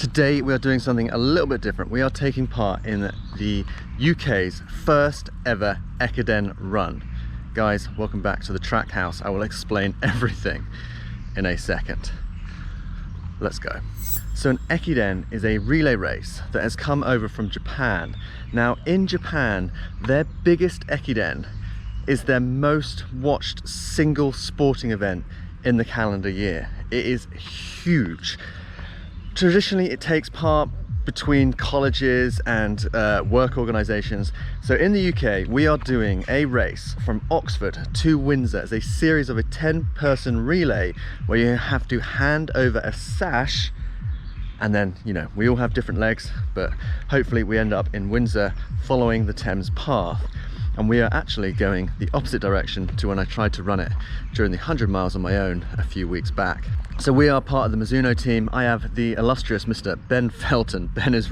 Today we are doing something a little bit different. We are taking part in the UK's first ever Ekiden run. Guys, welcome back to the track house. I will explain everything in a second. Let's go. So an Ekiden is a relay race that has come over from Japan. Now in Japan, their biggest Ekiden is their most watched single sporting event in the calendar year. It is huge. Traditionally, it takes part between colleges and work organisations. So in the UK, we are doing a race from Oxford to Windsor. It's a series of a 10-person relay where you have to hand over a sash, and then, you know, we all have different legs, but hopefully we end up in Windsor following the Thames Path. And we are actually going the opposite direction to when I tried to run it during the 100 miles on my own a few weeks back. So we are part of the Mizuno team. I have the illustrious Mr. Ben Felton. Ben is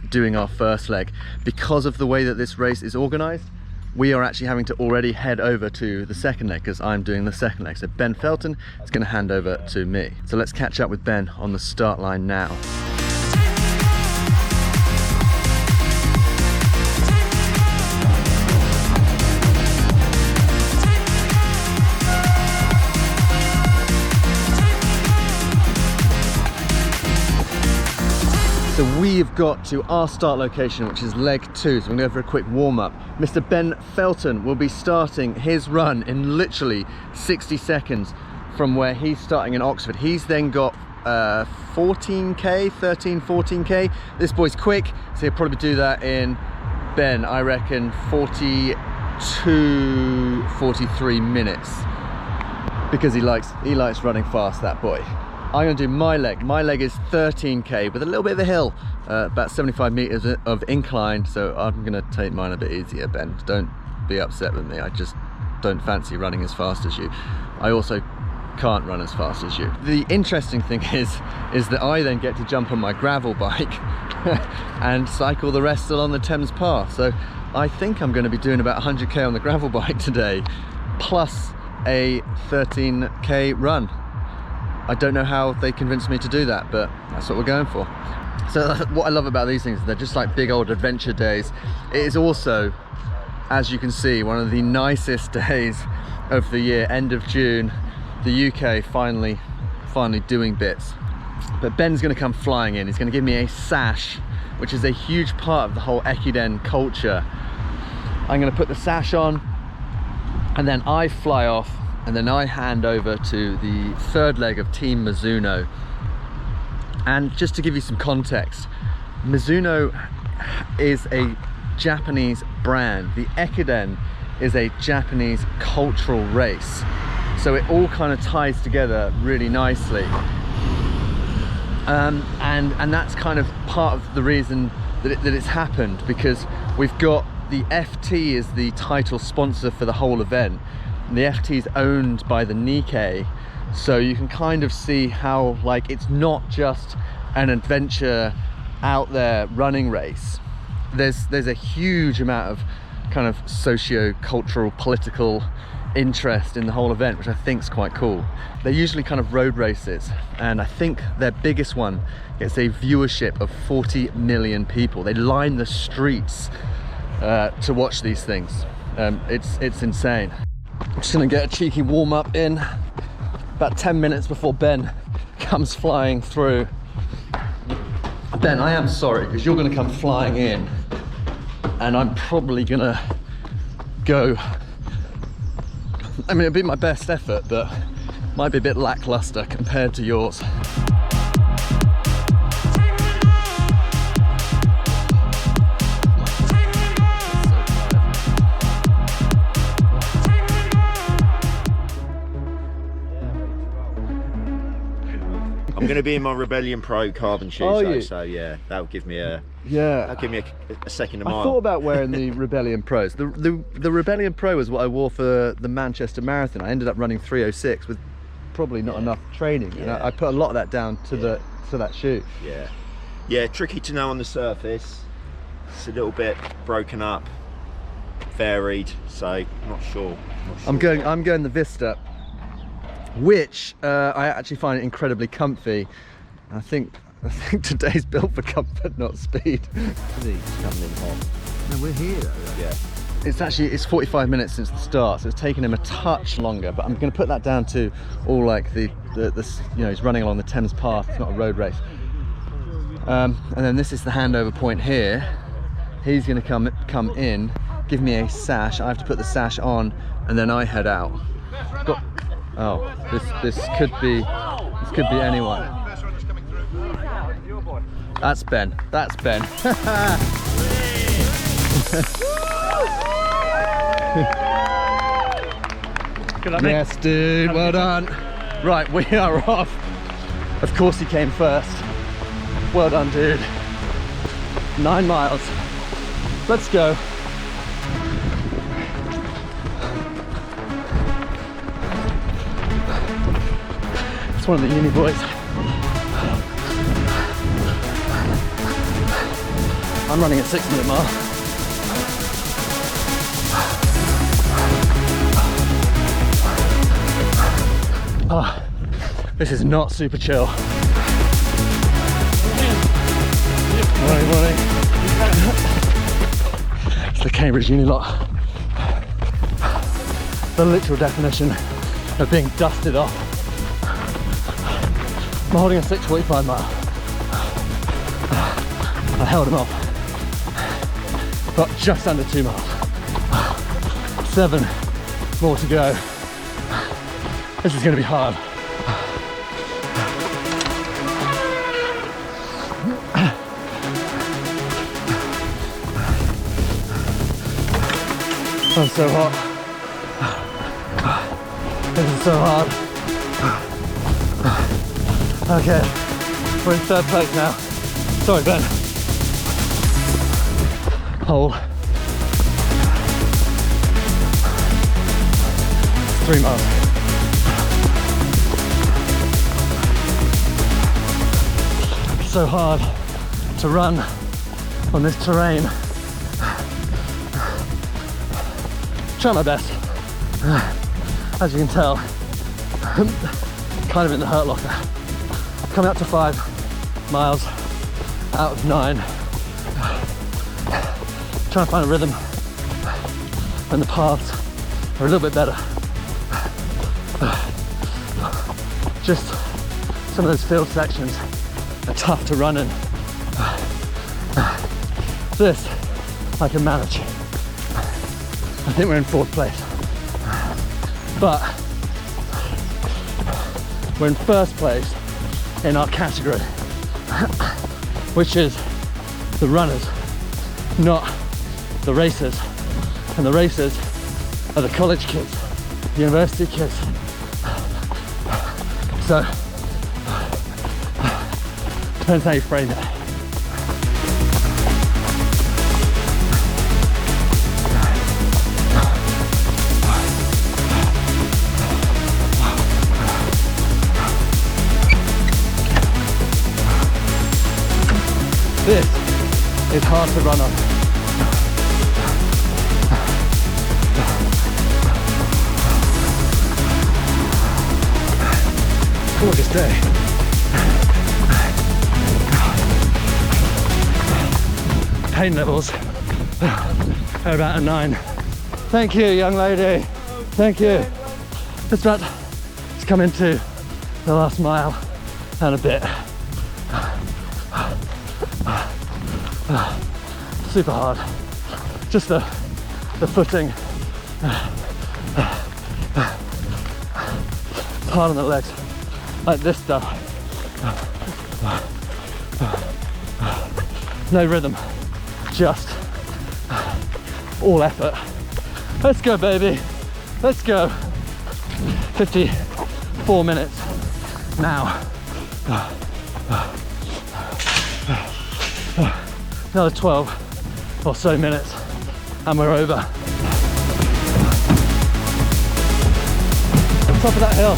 doing our first leg. Because of the way that this race is organised, we are actually having to already head over to the second leg because I'm doing the second leg. So Ben Felton is going to hand over to me. So let's catch up with Ben on the start line now. So we've got to our start location, which is leg 2, so we're going to go for a quick warm-up. Mr. Ben Felton will be starting his run in literally 60 seconds from where he's starting in Oxford. He's then got 14k. This boy's quick, so he'll probably do that in, Ben, I reckon 43 minutes, because he likes running fast, that boy. I'm going to do my leg. My leg is 13k with a little bit of a hill, about 75 meters of incline, so I'm going to take mine a bit easier, Ben. Don't be upset with me. I just don't fancy running as fast as you. I also can't run as fast as you. The interesting thing is that I then get to jump on my gravel bike and cycle the rest along the Thames Path. So I think I'm going to be doing about 100k on the gravel bike today, plus a 13k run. I don't know how they convinced me to do that, but that's what we're going for. So what I love about these things, they're just like big old adventure days. It is also, as you can see, one of the nicest days of the year, end of June. The UK finally doing bits. But Ben's gonna come flying in. He's gonna give me a sash, which is a huge part of the whole Ekiden culture. I'm gonna put the sash on, and then I fly off, and then I hand over to the third leg of Team Mizuno. And just to give you some context, Mizuno is a Japanese brand. The Ekiden is a Japanese cultural race. So it all kind of ties together really nicely. And that's kind of part of the reason that it's happened, because we've got the FT as the title sponsor for the whole event. The FT is owned by the Nikkei, so you can kind of see how, like, it's not just an adventure out there running race. There's a huge amount of kind of socio-cultural, political interest in the whole event, which I think is quite cool. They're usually kind of road races, and I think their biggest one gets a viewership of 40 million people. They line the streets to watch these things. It's insane. I'm just gonna get a cheeky warm-up in about 10 minutes before Ben comes flying through. Ben, I am sorry, because you're gonna come flying in, and I'm probably gonna go, I mean, it'll be my best effort, but might be a bit lackluster compared to yours. I'm going to be in my Rebellion Pro carbon shoes, though, so yeah, that'll give me a second a mile. I thought about wearing the Rebellion Pros. The Rebellion Pro was what I wore for the Manchester Marathon. I ended up running 3:06 with probably not enough training, and I put a lot of that down to that shoe. Yeah, tricky to know on the surface. It's a little bit broken up, varied, so not sure. I'm going the Vista, which I actually find incredibly comfy. I think I think today's built for comfort, not speed. It's coming in hot. No, we're here though. Yeah. It's 45 minutes since the start, so it's taken him a touch longer, but I'm going to put that down to all like the you know, he's running along the Thames Path. It's not a road race. And then this is the handover point here. He's going to come in, give me a sash. I have to put the sash on, and then I head out. Oh, this could be anyone. That's Ben. That's Ben. Good luck, Yes, dude. Well done. Right, we are off. Of course, he came first. Well done, dude. 9 miles. Let's go. It's one of the uni boys. I'm running a 6-minute mile. Oh, this is not super chill. Morning. It's the Cambridge uni lot. The literal definition of being dusted off. I'm holding a 6:45 mile. I held him off. Got just under 2 miles. 7 more to go. This is going to be hard. I'm so hot. This is so hard. Okay, we're in 3rd place now. Sorry, Ben. Hold. 3 miles. So hard to run on this terrain. Try my best. As you can tell, kind of in the hurt locker. Coming up to 5 miles out of 9. Trying to find a rhythm, and the paths are a little bit better. Just some of those field sections are tough to run in. This I can manage. I think we're in 4th place, but we're in 1st place in our category, which is the runners, not the racers. And the racers are the college kids, the university kids. So depends how you phrase it. This is hard to run on. Gorgeous day. Pain levels are about a 9. Thank you, young lady. Thank you. Just about to come into the last mile and a bit. Super hard. Just the footing. It's hard on the legs. Like this stuff. No rhythm. Just all effort. Let's go, baby. Let's go. 54 minutes now. Another 12 or so minutes and we're over. Top of that hill.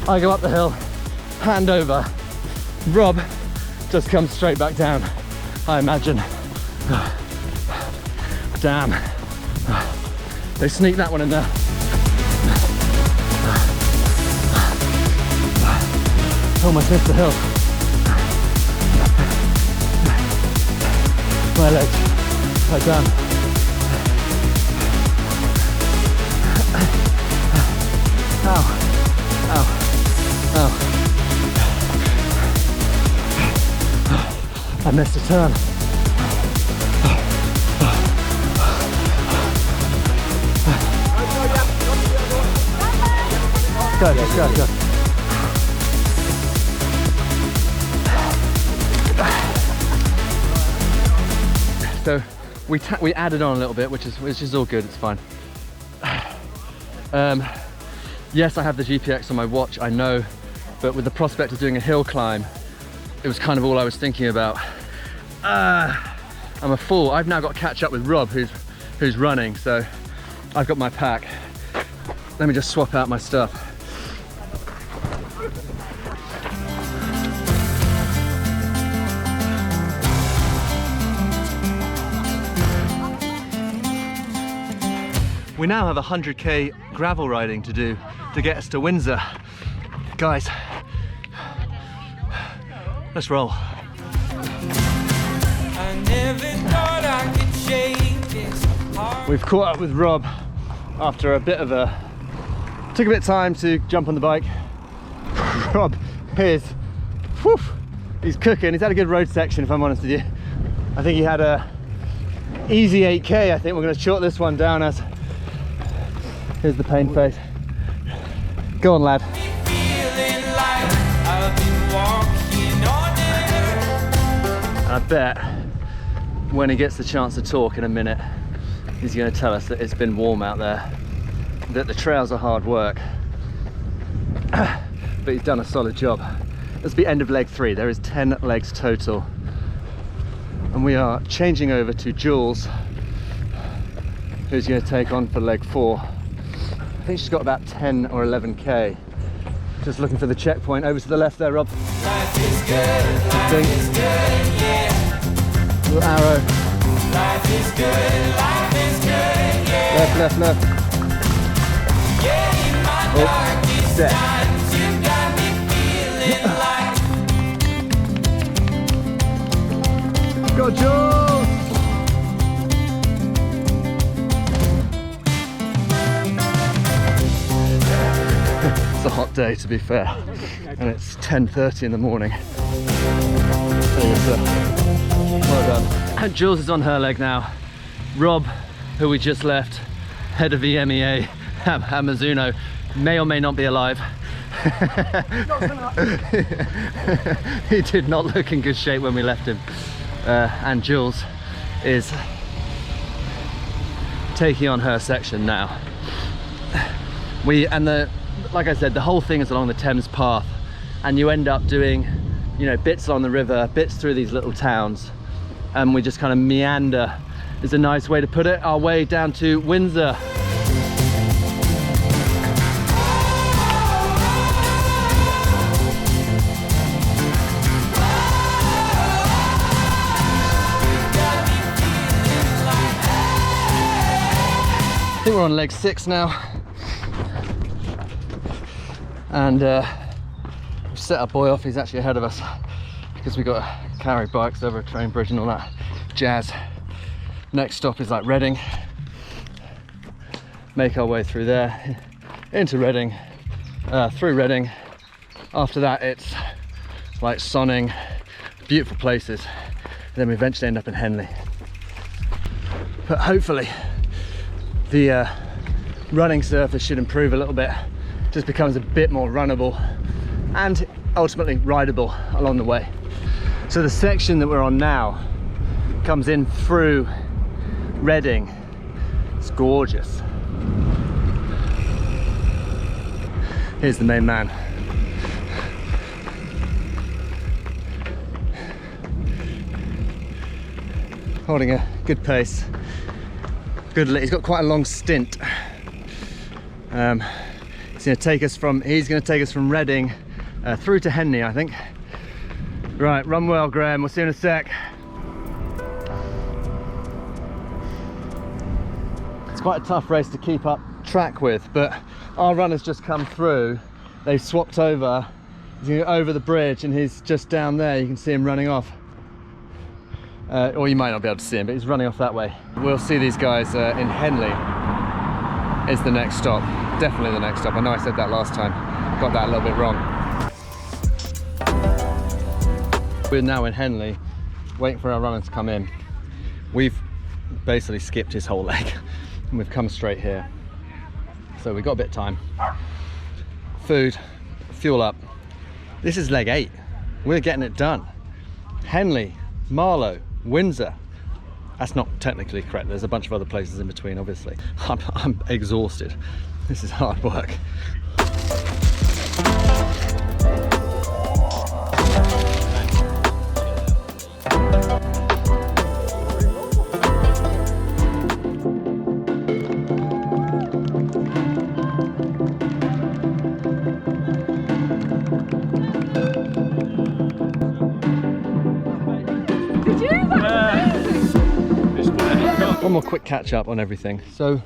I go up the hill, hand over. Rob just comes straight back down, I imagine. Damn. They sneaked that one in there. Almost missed the hill. My legs are done. Ow, ow, ow. I missed a turn. Go, go, go. So we added on a little bit, which is all good. It's fine. Yes, I have the GPX on my watch, I know, but with the prospect of doing a hill climb, it was kind of all I was thinking about. I'm a fool. I've now got to catch up with Rob, who's running. So I've got my pack. Let me just swap out my stuff. We now have 100k gravel riding to do to get us to Windsor. Guys, let's roll. I never thought I could shake this heart. We've caught up with Rob after took a bit of time to jump on the bike. Rob is, he's cooking. He's had a good road section, if I'm honest with you. I think he had a easy 8k. I think we're going to chalk this one down as. Here's the pain face. Go on, lad. And I bet when he gets the chance to talk in a minute, he's going to tell us that it's been warm out there, that the trails are hard work, but he's done a solid job. This will be end of leg 3. There is 10 legs total. And we are changing over to Jules, who's going to take on for leg 4. I think she's got about 10 or 11k. Just looking for the checkpoint. Over to the left there, Rob. Life is good, life is good, yeah. Little arrow. Life is good, yeah. Left, left, left. Yeah, in my darkest times, you got me feeling like. Go, Jules! It's a hot day, to be fair, and it's 10:30 in the morning. Well done. And Jules is on her leg now. Rob, who we just left, head of EMEA at Mizuno, may or may not be alive. He did not look in good shape when we left him. And Jules is taking on her section now. Like I said, the whole thing is along the Thames Path, and you end up doing, you know, bits along the river, bits through these little towns, and we just kind of meander, is a nice way to put it, our way down to Windsor. I think we're on leg 6 now. And we've set our boy off. He's actually ahead of us because we got to carry bikes over a train bridge and all that jazz. Next stop is like Reading. Make our way through there into Reading, through Reading. After that it's like Sonning, beautiful places. And then we eventually end up in Henley. But hopefully the running surface should improve a little bit. Just becomes a bit more runnable and ultimately rideable along the way. So the section that we're on now comes in through Reading. It's gorgeous. Here's the main man. Holding a good pace. He's got quite a long stint. He's going to take us from Reading through to Henley, I think. Right, run well, Graham. We'll see you in a sec. It's quite a tough race to keep up track with, but our runners just come through. They've swapped over He's over the bridge and he's just down there. You can see him running off. Or you might not be able to see him, but he's running off that way. We'll see these guys in Henley is the next stop. Definitely the next stop. I know I said that last time. Got that a little bit wrong. We're now in Henley, waiting for our runner to come in. We've basically skipped his whole leg and we've come straight here. So we've got a bit of time. Food, fuel up. This is leg 8. We're getting it done. Henley, Marlow, Windsor. That's not technically correct. There's a bunch of other places in between, obviously. I'm exhausted. This is hard work. One more quick catch up on everything. So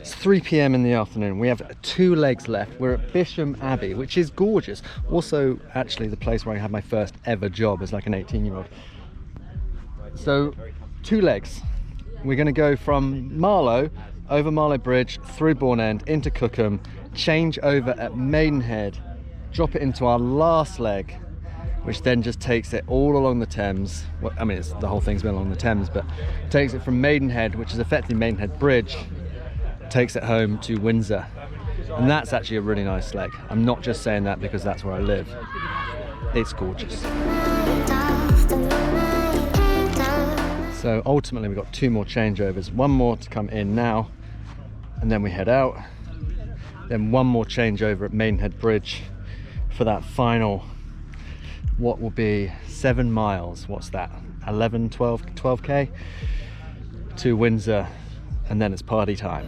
it's 3 p.m. in the afternoon. We have 2 legs left. We're at Bisham Abbey, which is gorgeous. Also, actually, the place where I had my first ever job as like an 18-year-old. So 2 legs. We're going to go from Marlow, over Marlow Bridge, through Bourne End, into Cookham, change over at Maidenhead, drop it into our last leg, which then just takes it all along the Thames. Well, I mean, the whole thing's been along the Thames, but takes it from Maidenhead, which is effectively Maidenhead Bridge, takes it home to Windsor. And that's actually a really nice leg. I'm not just saying that because that's where I live. It's gorgeous. So ultimately we've got 2 more changeovers. 1 more to come in now, and then we head out. Then 1 more changeover at Maidenhead Bridge for that final, what will be 7 miles, what's that, 11, 12k to Windsor, and then it's party time.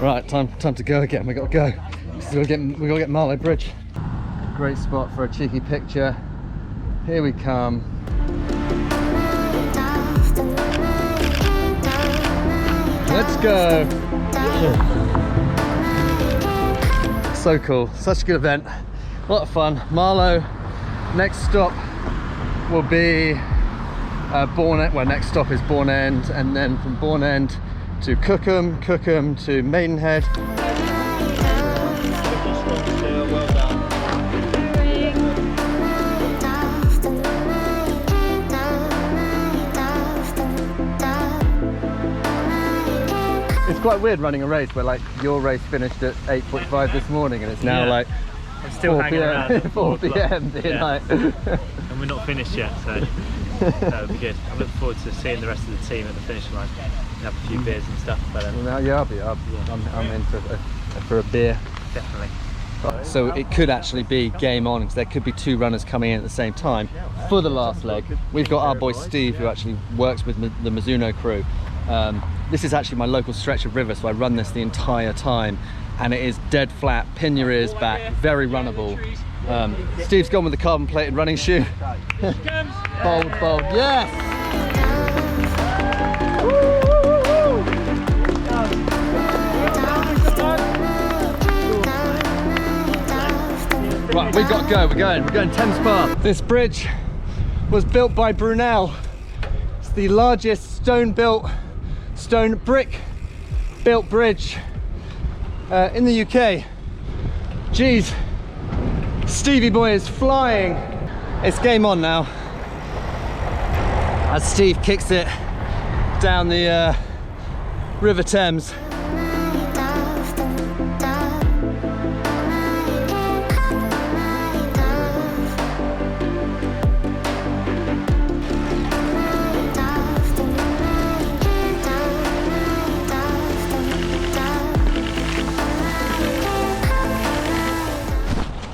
Right, time to go again. We got to go. We got to get Marlow Bridge. Great spot for a cheeky picture. Here we come. Let's go. So cool. Such a good event. A lot of fun. Marlow. Next stop will be Bourne End. Well, next stop is Bourne End, and then from Bourne End to Cookham, Cookham to Maidenhead. It's quite weird running a race where like your race finished at 8:45 this morning and it's now like I'm still 4 hanging around at 4 p.m. Like and we're not finished yet, so that would be good. I'm looking forward to seeing the rest of the team at the finish line. Have a few beers and stuff. But well, yeah, I'm in for a beer. Definitely. So it could actually be game on because there could be 2 runners coming in at the same time for the last leg. We've got our boy Steve, who actually works with the Mizuno crew. This is actually my local stretch of river, so I run this the entire time, and it is dead flat, pin your ears back, very runnable. Steve's gone with the carbon plated running shoe. Bold, bold, yes! Right, we've got to go, we're going Thames Path. This bridge was built by Brunel. It's the largest stone brick built bridge in the UK. Jeez, Stevie boy is flying. It's game on now as Steve kicks it down the River Thames.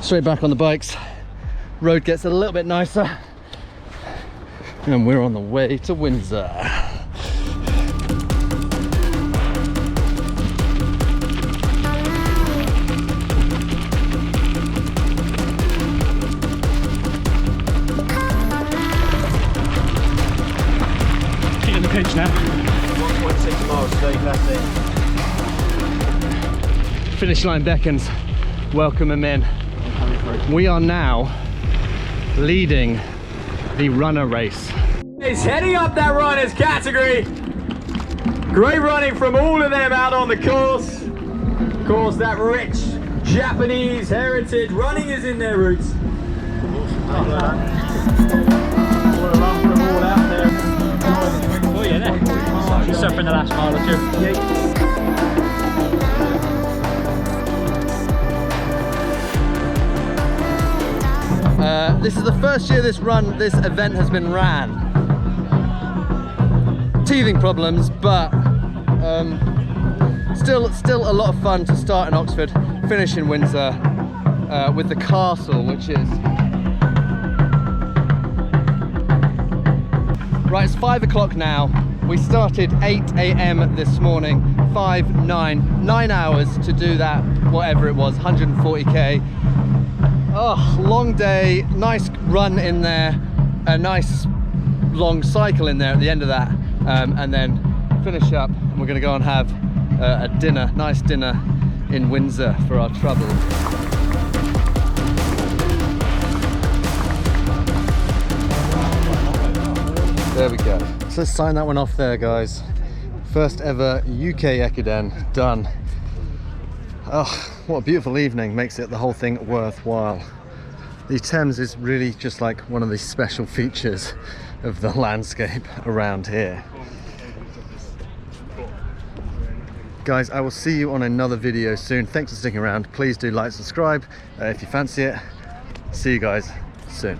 Straight back on the bikes. Road gets a little bit nicer and we're on the way to Windsor. Finish line beckons. Welcome him in. We are now leading the runner race. He's heading up that runners category. Great running from all of them out on the course. Of course, that rich Japanese heritage running is in their roots. Oh yeah, she's suffering the last mile or two. This is the first year this event has been ran. Teething problems, but still a lot of fun to start in Oxford, finish in Windsor with the castle, which is right. It's 5 o'clock now. We started 8 AM this morning. 9 hours to do that, whatever it was, 140k. Oh, long day, nice run in there, a nice long cycle in there at the end of that, and then finish up, and we're going to go and have a dinner, nice dinner in Windsor for our trouble. There we go. So let's sign that one off there, guys. First ever UK Ekiden done. Oh, what a beautiful evening, makes it the whole thing worthwhile. The Thames is really just like one of the special features of the landscape around here. Guys, I will see you on another video soon. Thanks for sticking around. Please do like, subscribe if you fancy it. See you guys soon.